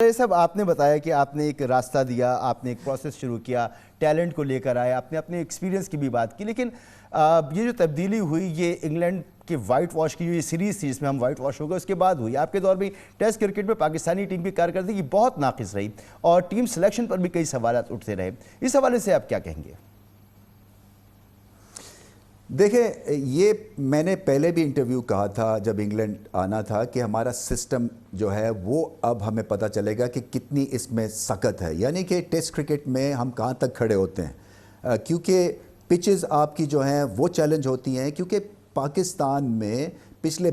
صاحب آپ نے بتایا کہ آپ نے ایک راستہ دیا، آپ نے ایک پروسیس شروع کیا، ٹیلنٹ کو لے کر آئے، آپ نے اپنے ایکسپیرینس کی بھی بات کی، لیکن یہ جو تبدیلی ہوئی یہ انگلینڈ کے وائٹ واش کی جو یہ سیریز تھی جس میں ہم وائٹ واش ہو گئے اس کے بعد ہوئی. آپ کے دور میں ٹیسٹ کرکٹ میں پاکستانی ٹیم کی کارکردگی بہت ناقص رہی اور ٹیم سلیکشن پر بھی کئی سوالات اٹھتے رہے. اس حوالے سے آپ کیا کہیں گے؟ دیکھیں، یہ میں نے پہلے بھی انٹرویو کہا تھا جب انگلینڈ آنا تھا کہ ہمارا سسٹم جو ہے وہ اب ہمیں پتہ چلے گا کہ کتنی اس میں سخت ہے، یعنی کہ ٹیسٹ کرکٹ میں ہم کہاں تک کھڑے ہوتے ہیں، کیونکہ پچز آپ کی جو ہیں وہ چیلنج ہوتی ہیں. کیونکہ پاکستان میں پچھلے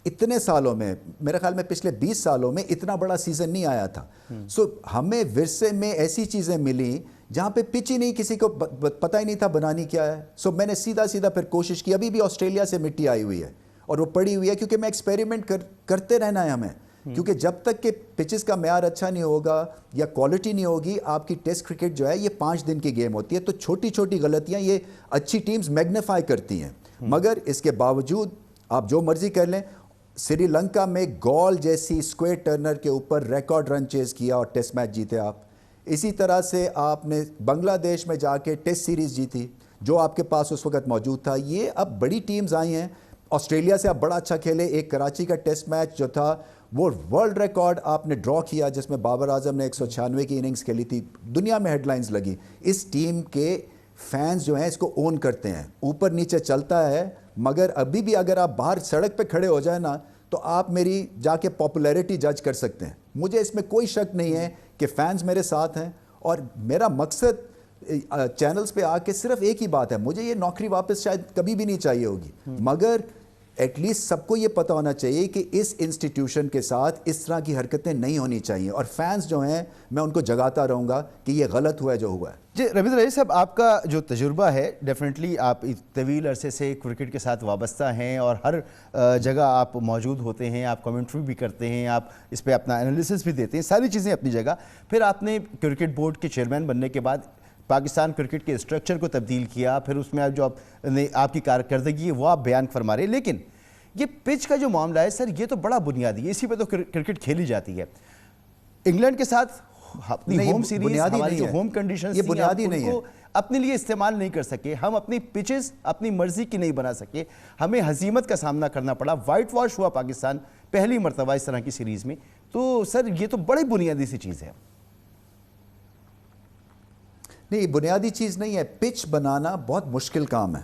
اتنے سالوں میں، میرے خیال میں پچھلے 20 سالوں میں اتنا بڑا سیزن نہیں آیا تھا. سو ہمیں ورثے میں ایسی چیزیں ملیں جہاں پہ پچ ہی نہیں، کسی کو پتہ ہی نہیں تھا بنانی کیا ہے. سو میں نے سیدھا پھر کوشش کی. ابھی بھی آسٹریلیا سے مٹی آئی ہوئی ہے اور وہ پڑی ہوئی ہے، کیونکہ میں ایکسپیریمنٹ کرتے رہنا ہے ہمیں. کیونکہ جب تک کہ پچز کا معیار اچھا نہیں ہوگا یا کوالٹی نہیں ہوگی، آپ کی ٹیسٹ کرکٹ جو ہے یہ 5 دن کی گیم ہوتی ہے. تو چھوٹی چھوٹی غلطیاں یہ اچھی ٹیمز میگنیفائی کرتی ہیں. مگر اس کے باوجود آپ جو مرضی کر لیں، سری لنکا میں گال جیسی اسکوئر ٹرنر کے اوپر ریکارڈ رن چیز کیا اور ٹیسٹ میچ جیتے آپ. اسی طرح سے آپ نے بنگلہ دیش میں جا کے ٹیسٹ سیریز جیتی جو آپ کے پاس اس وقت موجود تھا. یہ اب بڑی ٹیمز آئی ہیں. آسٹریلیا سے آپ بڑا اچھا کھیلے. ایک کراچی کا ٹیسٹ میچ جو تھا وہ ورلڈ ریکارڈ آپ نے ڈرا کیا، جس میں بابر اعظم نے 196 کی اننگز کھیلی تھی. دنیا میں ہیڈ لائنز لگی. اس ٹیم کے فینز جو ہیں اس کو اون کرتے ہیں. اوپر نیچے چلتا ہے، مگر ابھی بھی اگر آپ باہر سڑک پہ کھڑے ہو جائیں نا تو آپ میری جا کے پاپولیرٹی جج کر سکتے ہیں. مجھے اس میں کوئی شک نہیں ہے کہ فینز میرے ساتھ ہیں. اور میرا مقصد چینلز پہ آ کے صرف ایک ہی بات ہے، مجھے یہ نوکری واپس شاید کبھی بھی نہیں چاہیے ہوگی، مگر ایٹ لیسٹ سب کو یہ پتہ ہونا چاہیے کہ اس انسٹیٹیوشن کے ساتھ اس طرح کی حرکتیں نہیں ہونی چاہیے. اور فینز جو ہیں میں ان کو جگاتا رہوں گا کہ یہ غلط ہوا ہے جو ہوا ہے. جی رویندر رئیس صاحب، آپ کا جو تجربہ ہے ڈیفینیٹلی آپ طویل عرصے سے کرکٹ کے ساتھ وابستہ ہیں اور ہر جگہ آپ موجود ہوتے ہیں، آپ کمنٹری بھی کرتے ہیں، آپ اس پہ اپنا انالیسس بھی دیتے ہیں، ساری چیزیں اپنی جگہ. پھر آپ نے کرکٹ بورڈ کے چیئرمین بننے کے بعد پاکستان کرکٹ کے اسٹرکچر کو تبدیل کیا، پھر اس میں جو آپ کی کارکردگی ہے وہ آپ بیان فرما رہے ہیں. لیکن یہ پچ کا جو معاملہ ہے سر، یہ تو بڑا بنیادی ہے، اسی پہ تو کرکٹ کھیلی جاتی ہے. انگلینڈ کے ساتھ اپنی ہوم سیریز، ہماری جو ہوم کنڈیشنز تھیں، آپ ان کو اپنے لیے استعمال نہیں کر سکے. ہم اپنی پچز اپنی مرضی کی نہیں بنا سکے، ہمیں ہزیمت کا سامنا کرنا پڑا. وائٹ واش ہوا پاکستان پہلی مرتبہ اس طرح کی سیریز میں. تو سر یہ تو بڑی بنیادی سی چیز ہے. نہیں، بنیادی چیز نہیں ہے. پچ بنانا بہت مشکل کام ہے.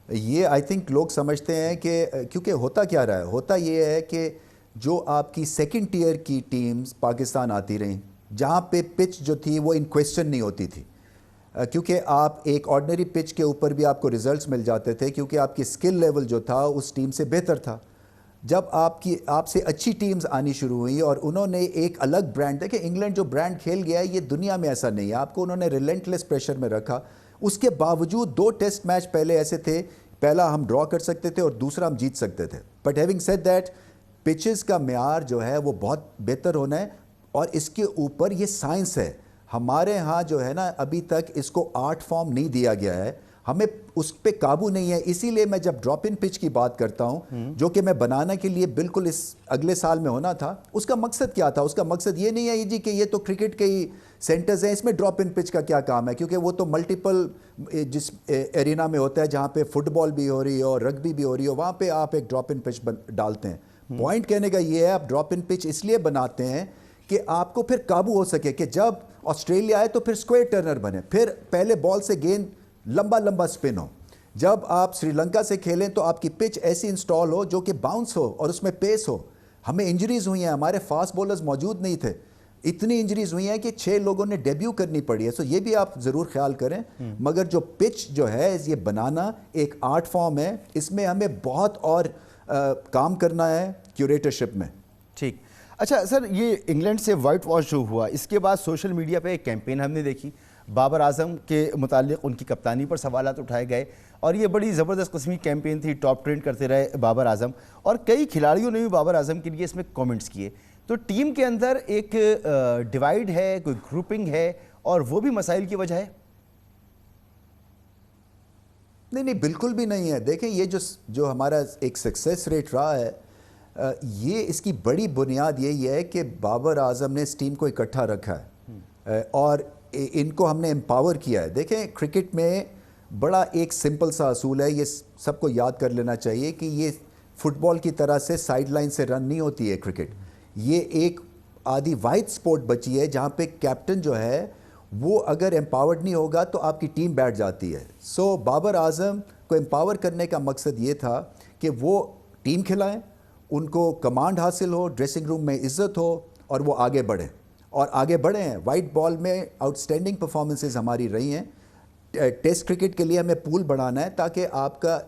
یہ آئی تھنک لوگ سمجھتے ہیں کہ کیونکہ ہوتا کیا رہا ہے، ہوتا یہ ہے کہ جو آپ کی سیکنڈ ٹیئر کی ٹیمز پاکستان آتی رہیں جہاں پہ پچ جو تھی وہ ان کویسچن نہیں ہوتی تھی، کیونکہ آپ ایک آرڈنری پچ کے اوپر بھی آپ کو ریزلٹس مل جاتے تھے، کیونکہ آپ کی سکل لیول جو تھا اس ٹیم سے بہتر تھا. جب آپ سے اچھی ٹیمز آنی شروع ہوئی اور انہوں نے ایک الگ برانڈ، دیکھیں انگلینڈ جو برانڈ کھیل گیا ہے یہ دنیا میں ایسا نہیں ہے. آپ کو انہوں نے ریلنٹلیس پریشر میں رکھا. اس کے باوجود 2 ٹیسٹ میچ پہلے ایسے تھے، پہلا ہم ڈرا کر سکتے تھے اور دوسرا ہم جیت سکتے تھے. But having said that, pitches کا معیار جو ہے وہ بہت بہتر ہونا ہے اور اس کے اوپر یہ سائنس ہے. ہمارے ہاں جو ہے نا ابھی تک اس کو آرٹ فارم نہیں دیا گیا ہے، ہمیں اس پہ قابو نہیں ہے. اسی لیے میں جب ڈراپ ان پچ کی بات کرتا ہوں جو کہ میں بنانے کے لیے بالکل اس اگلے سال میں ہونا تھا، اس کا مقصد کیا تھا؟ اس کا مقصد یہ نہیں ہے جی کہ یہ تو کرکٹ کے ہی سینٹرز ہیں، اس میں ڈراپ ان پچ کا کیا کام ہے، کیونکہ وہ تو ملٹیپل جس ایرینا میں ہوتا ہے جہاں پہ فٹ بال بھی ہو رہی ہو اور رگبی بھی ہو رہی ہو، وہاں پہ آپ ایک ڈراپ ان پچ ڈالتے ہیں. پوائنٹ کہنے کا یہ ہے آپ ڈراپ ان پچ اس لیے بناتے ہیں کہ آپ کو پھر قابو ہو سکے کہ جب آسٹریلیا آئے تو پھر اسکوئر ٹرنر بنے، پھر پہلے بال سے گیند لمبا سپن ہو. جب آپ سری لنکا سے کھیلیں تو آپ کی پچ ایسی انسٹال ہو جو کہ باؤنس ہو اور اس میں پیس ہو. ہمیں انجریز ہوئی ہیں، ہمارے فاسٹ بولرز موجود نہیں تھے. اتنی انجریز ہوئی ہیں کہ 6 لوگوں نے ڈیبیو کرنی پڑی ہے. سو یہ بھی آپ ضرور خیال کریں. مگر جو پچ جو ہے یہ بنانا ایک آرٹ فارم ہے، اس میں ہمیں بہت اور کام کرنا ہے کیوریٹرشپ میں. ٹھیک. اچھا سر، یہ انگلینڈ سے وائٹ واش جو ہوا اس کے بعد سوشل میڈیا پہ ایک کیمپین ہم نے دیکھی، بابر اعظم کے متعلق ان کی کپتانی پر سوالات اٹھائے گئے اور یہ بڑی زبردست قسمی کیمپین تھی. ٹاپ ٹرینڈ کرتے رہے بابر اعظم اور کئی کھلاڑیوں نے بھی بابر اعظم کے لیے اس میں کامنٹس کیے. تو ٹیم کے اندر ایک ڈیوائیڈ ہے، کوئی گروپنگ ہے اور وہ بھی مسائل کی وجہ ہے. نہیں بالکل بھی نہیں ہے. دیکھیں یہ جو ہمارا ایک سکسیس ریٹ رہا ہے یہ اس کی بڑی بنیاد یہی ہے کہ بابر اعظم نے اس ٹیم کو اکٹھا رکھا ہے اور ان کو ہم نے امپاور کیا ہے. دیکھیں کرکٹ میں بڑا ایک سمپل سا اصول ہے, یہ سب کو یاد کر لینا چاہیے کہ یہ فٹ بال کی طرح سے سائیڈ لائن سے رن نہیں ہوتی ہے کرکٹ. یہ ایک آدھی واحد سپورٹ بچی ہے جہاں پہ کیپٹن جو ہے وہ اگر امپاورڈ نہیں ہوگا تو آپ کی ٹیم بیٹھ جاتی ہے. سو بابر اعظم کو امپاور کرنے کا مقصد یہ تھا کہ وہ ٹیم کھلائیں, ان کو کمانڈ حاصل ہو, ڈریسنگ روم میں عزت ہو اور وہ آگے بڑھیں, اور آگے بڑھے ہیں. وائٹ بال میں آؤٹ اسٹینڈنگ پرفارمنسز ہماری رہی ہیں. ٹیسٹ کرکٹ کے لیے ہمیں پول بڑھانا ہے تاکہ آپ کا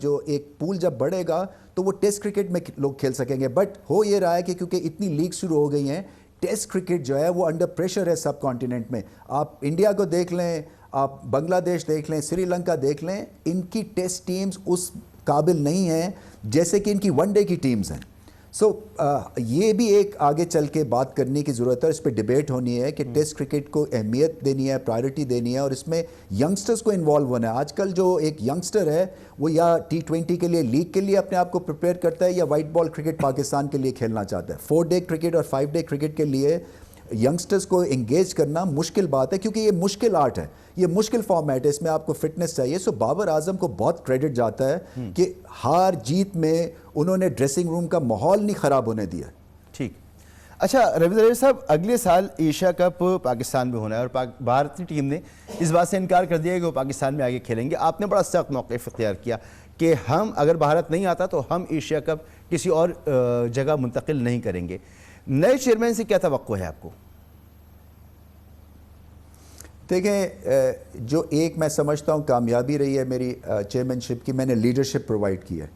جو ایک پول جب بڑھے گا تو وہ ٹیسٹ کرکٹ میں لوگ کھیل سکیں گے. بٹ ہو یہ رہا ہے کہ کیونکہ اتنی لیگ شروع ہو گئی ہیں, ٹیسٹ کرکٹ جو ہے وہ انڈر پریشر ہے سب کانٹیننٹ میں. آپ انڈیا کو دیکھ لیں, آپ بنگلہ دیش دیکھ لیں, سری لنکا دیکھ لیں, ان کی ٹیسٹ ٹیمز اس قابل نہیں ہیں جیسے کہ ان کی ون ڈے کی ٹیمز ہیں. سو یہ بھی ایک آگے چل کے بات کرنے کی ضرورت ہے, اس پہ ڈیبیٹ ہونی ہے کہ ٹیسٹ کرکٹ کو اہمیت دینی ہے, پرائیورٹی دینی ہے, اور اس میں ینگسٹرز کو انوالو ہونا ہے. آج کل جو ایک ینگسٹر ہے وہ یا T20 کے لیے, لیگ کے لیے اپنے آپ کو پریپیئر کرتا ہے, یا وائٹ بال کرکٹ پاکستان کے لیے کھیلنا چاہتا ہے. 4 ڈے کرکٹ اور 5 ڈے کرکٹ کے لیے ینگسٹرز کو انگیج کرنا مشکل بات ہے, کیونکہ یہ مشکل آرٹ ہے, یہ مشکل فارمیٹ ہے, اس میں آپ کو فٹنس چاہیے. سو بابر اعظم کو بہت کریڈٹ جاتا ہے کہ ہار جیت میں انہوں نے ڈریسنگ روم کا ماحول نہیں خراب ہونے دیا. ٹھیک. اچھا رویندر ریڈی صاحب, اگلے سال ایشیا کپ پاکستان میں ہونا ہے اور بھارتی ٹیم نے اس بات سے انکار کر دیا کہ وہ پاکستان میں آگے کھیلیں گے. آپ نے بڑا سخت موقف اختیار کیا کہ ہم اگر بھارت نہیں آتا تو ہم ایشیا کپ کسی اور جگہ منتقل نہیں کریں گے. نئے چیئرمین سے کیا توقع ہے آپ کو؟ دیکھیں جو ایک میں سمجھتا ہوں کامیابی رہی ہے میری چیئرمین شپ کی, میں نے لیڈرشپ پرووائڈ کی ہے.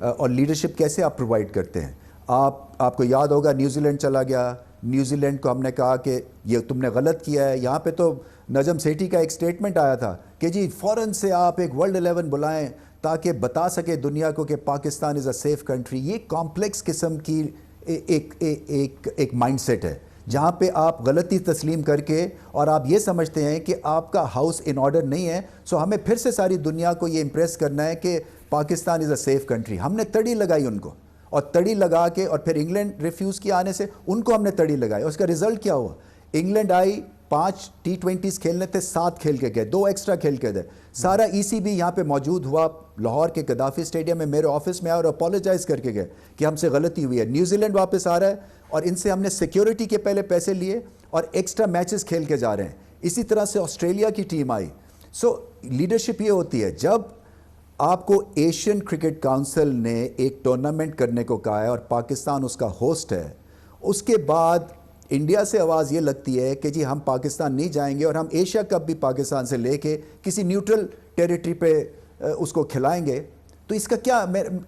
اور لیڈرشپ کیسے آپ پرووائڈ کرتے ہیں؟ آپ کو یاد ہوگا نیوزی لینڈ چلا گیا, نیوزی لینڈ کو ہم نے کہا کہ یہ تم نے غلط کیا ہے. یہاں پہ تو نجم سیٹھی کا ایک سٹیٹمنٹ آیا تھا کہ جی فوراً سے آپ ایک ورلڈ 11 بلائیں تاکہ بتا سکے دنیا کو کہ پاکستان از اے سیف کنٹری. یہ کمپلیکس قسم کی ایک مائنڈ سیٹ ہے جہاں پہ آپ غلطی تسلیم کر کے اور آپ یہ سمجھتے ہیں کہ آپ کا ہاؤس ان آرڈر نہیں ہے. سو ہمیں پھر سے ساری دنیا کو یہ امپریس کرنا ہے کہ پاکستان از اے سیف کنٹری. ہم نے تڑی لگائی ان کو, اور تڑی لگا کے, اور پھر انگلینڈ ریفیوز کیا آنے سے, ان کو ہم نے تڑی لگائی. اور اس کا رزلٹ کیا ہوا؟ انگلینڈ آئی, 5 T20s کھیلنے تھے, 7 کھیل کے گئے, 2 ایکسٹرا کھیل کے گئے. سارا EC بھی یہاں پہ موجود ہوا, لاہور کے گدافی اسٹیڈیم میں میرے آفس میں آیا اور اپولوجائز کر کے گئے کہ ہم سے غلطی ہوئی ہے. نیوزی لینڈ واپس آ رہا ہے اور ان سے ہم نے سیکیورٹی کے پہلے پیسے لیے اور ایکسٹرا میچز کھیل کے جا رہے ہیں. اسی طرح سے آسٹریلیا کی ٹیم آئی. سو لیڈرشپ یہ ہوتی ہے, جب آپ کو ایشین کرکٹ کاؤنسل نے ایک ٹورنامنٹ کرنے کو کہا ہے اور پاکستان اس کا ہوسٹ ہے, اس کے بعد انڈیا سے آواز یہ لگتی ہے کہ جی ہم پاکستان نہیں جائیں گے اور ہم ایشیا کپ بھی پاکستان سے لے کے کسی نیوٹرل ٹیریٹری پہ اس کو کھلائیں گے, تو اس کا کیا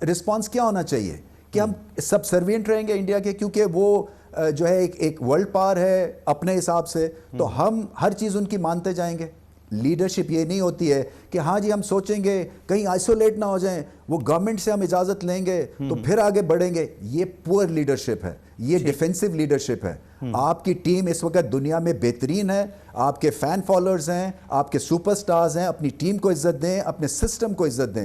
رسپانس کیا ہونا چاہیے؟ کہ ہم سب سروینٹ رہیں گے انڈیا کے, کیونکہ وہ جو ہے ایک ورلڈ پاور ہے اپنے حساب سے, تو ہم ہر چیز ان کی مانتے جائیں گے. لیڈرشپ یہ نہیں ہوتی ہے کہ ہاں جی ہم سوچیں گے کہیں آئسولیٹ نہ ہو جائیں, وہ گورنمنٹ سے ہم اجازت لیں گے تو پھر آگے بڑھیں گے. یہ پور لیڈرشپ ہے, یہ ڈیفینسو لیڈرشپ ہے. آپ کی ٹیم اس وقت دنیا میں بہترین ہے, آپ کے فین فالوورز ہیں, آپ کے سپر سٹارز ہیں, اپنی ٹیم کو عزت دیں, اپنے سسٹم کو عزت دیں.